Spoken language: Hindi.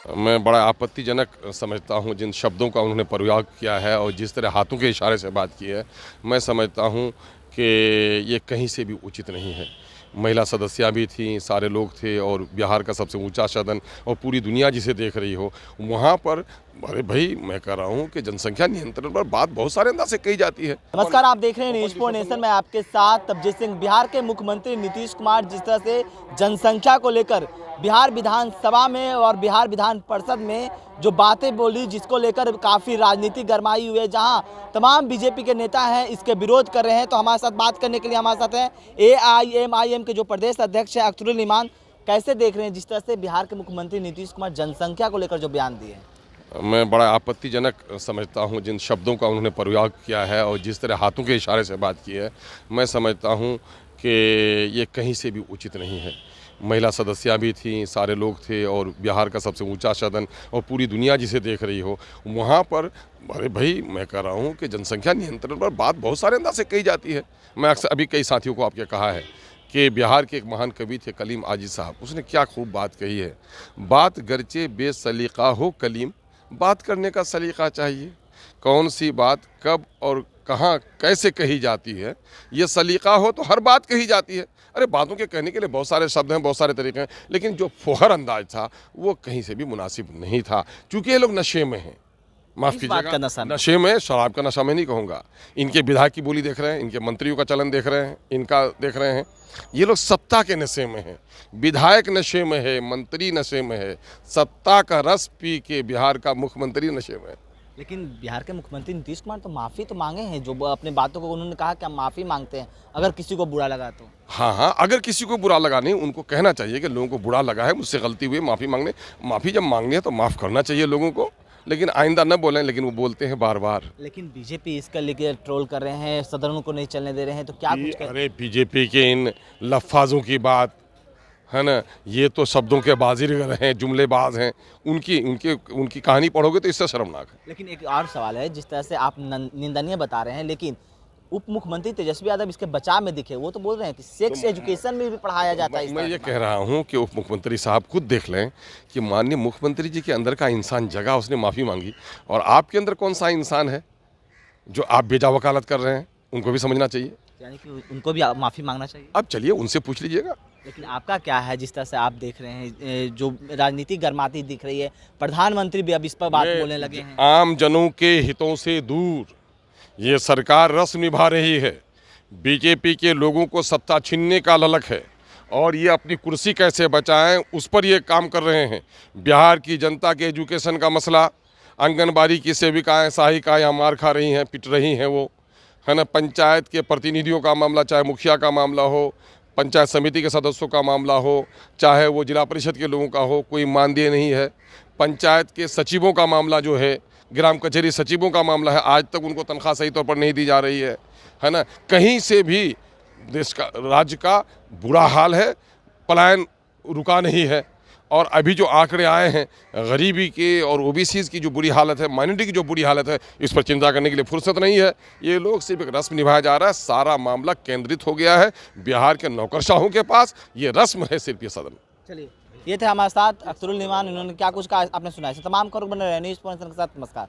मैं बड़ा आपत्तिजनक समझता हूं जिन शब्दों का उन्होंने प्रयोग किया है और जिस तरह हाथों के इशारे से बात की है। मैं समझता हूं कि ये कहीं से भी उचित नहीं है। महिला सदस्या भी थीं, सारे लोग थे और बिहार का सबसे ऊंचा सदन और पूरी दुनिया जिसे देख रही हो, वहाँ पर अरे भाई मैं कह रहा हूँ कि जनसंख्या नियंत्रण पर बात बहुत सारे अंदाज से कही जाती है। नमस्कार, आप देख रहे हैं न्यूज़ फॉर नेशन में आपके साथ तबजीत सिंह। बिहार के मुख्यमंत्री नीतीश कुमार जिस तरह से जनसंख्या को लेकर बिहार विधानसभा में और बिहार विधान परिषद में जो बातें बोली, जिसको लेकर काफ़ी राजनीति गरमाई हुई है, जहां तमाम बीजेपी के नेता हैं इसके विरोध कर रहे हैं। तो हमारे साथ बात करने के लिए हमारे साथ हैं AIMIM के जो प्रदेश अध्यक्ष हैं अख्तरुल ईमान। कैसे देख रहे हैं जिस तरह से बिहार के मुख्यमंत्री नीतीश कुमार जनसंख्या को लेकर जो बयान दिए हैं? मैं बड़ा आपत्तिजनक समझता हूं जिन शब्दों का उन्होंने प्रयोग किया है और जिस तरह हाथों के इशारे से बात की है। मैं समझता हूं कि ये कहीं से भी उचित नहीं है। महिला सदस्या भी थीं, सारे लोग थे और बिहार का सबसे ऊंचा सदन और पूरी दुनिया जिसे देख रही हो, वहाँ पर अरे भाई मैं कह रहा हूँ कि जनसंख्या नियंत्रण पर बात बहुत सारे अंदाज से कही जाती है। मैं अक्सर अभी कई साथियों को आपके कहा है कि बिहार के एक महान कवि थे कलीम आजिज साहब, उसने क्या खूब बात कही है। बात गरचे बेसलीका हो कलीम, बात करने का सलीका चाहिए। कौन सी बात कब और कहाँ कैसे कही जाती है, ये सलीका हो तो हर बात कही जाती है। अरे बातों के कहने के लिए बहुत सारे शब्द हैं, बहुत सारे तरीके हैं, लेकिन जो फौहर अंदाज था वो कहीं से भी मुनासिब नहीं था। चूँकि ये लोग नशे में हैं, माफ़ कीजिएगा, नशे में, शराब का नशा मैं नहीं कहूँगा। इनके विधायक की बोली देख रहे हैं, इनके मंत्रियों का चलन देख रहे हैं, इनका देख रहे हैं। ये लोग सत्ता के नशे में हैं, विधायक नशे में है, मंत्री नशे में है, सत्ता का रस पी के बिहार का मुख्यमंत्री नशे में है। लेकिन बिहार के मुख्यमंत्री नीतीश कुमार तो माफ़ी तो मांगे हैं, जो अपने बातों को उन्होंने कहा कि हम माफ़ी मांगते हैं अगर किसी को बुरा लगा तो। हाँ, अगर किसी को बुरा लगा नहीं, उनको कहना चाहिए कि लोगों को बुरा लगा है, मुझसे गलती हुई, माफ़ी जब मांगनी है तो माफ़ करना चाहिए लोगों को, लेकिन आइंदा न बोलें। लेकिन वो बोलते हैं बार बार। लेकिन बीजेपी इसका लेकर ट्रोल कर रहे हैं, सदन को नहीं चलने दे रहे हैं, तो क्या कुछ अरे बीजेपी के इन लफ्फाजों की बात है ना, ये तो शब्दों के बाजीगर हैं, जुमलेबाज हैं। उनकी कहानी पढ़ोगे तो इससे शर्मनाक है। लेकिन एक और सवाल है, जिस तरह से आप निंदनीय बता रहे हैं, लेकिन उप मुख्यमंत्री तेजस्वी यादव इसके बचाव में दिखे, वो तो बोल रहे हैं कि सेक्स एजुकेशन में भी पढ़ाया जाता है। मैं ये कह रहा हूँ कि उप मुख्यमंत्री साहब खुद देख लें कि माननीय मुख्यमंत्री जी के अंदर का इंसान जगा, उसने माफ़ी मांगी, और आपके अंदर कौन सा इंसान है जो आप बेजा वकालत कर रहे हैं, उनको भी समझना चाहिए। यानी कि उनको भी माफ़ी मांगना चाहिए। अब चलिए उनसे पूछ लीजिएगा। लेकिन आपका क्या है, जिस तरह से आप देख रहे हैं जो राजनीति गरमाती दिख रही है, प्रधानमंत्री भी अब इस पर बात बोलने लगे हैं। आम जनों के हितों से दूर ये सरकार रस्म निभा रही है। बीजेपी के लोगों को सत्ता छीनने का ललक है और ये अपनी कुर्सी कैसे बचाएं उस पर ये काम कर रहे हैं। बिहार की जनता के एजुकेशन का मसला, आंगनबाड़ी की सेविकाएं सहायिकाएं मार खा रही हैं, पिट रही हैं, वो है ना, पंचायत के प्रतिनिधियों का मामला, चाहे मुखिया का मामला हो, पंचायत समिति के सदस्यों का मामला हो, चाहे वो जिला परिषद के लोगों का हो, कोई मानदेय नहीं है। पंचायत के सचिवों का मामला जो है, ग्राम कचहरी सचिवों का मामला है, आज तक उनको तनख्वाह सही तौर पर नहीं दी जा रही है ना। कहीं से भी देश का, राज्य का बुरा हाल है, पलायन रुका नहीं है। और अभी जो आंकड़े आए हैं गरीबी के और ओबीसीज़ की जो बुरी हालत है, माइनॉरिटी की जो बुरी हालत है, इस पर चिंता करने के लिए फुर्सत नहीं है। ये लोग सिर्फ एक रस्म निभाया जा रहा है, सारा मामला केंद्रित हो गया है बिहार के नौकरशाहों के पास। ये रस्म है सिर्फ, ये सदन। चलिए, ये थे हमारे साथ अख्तरुल ईमान, इन्होंने क्या कुछ कहा आपने सुना है। तमाम खबर बने रहे न्यूज़ फॉर नेशन के साथ। नमस्कार।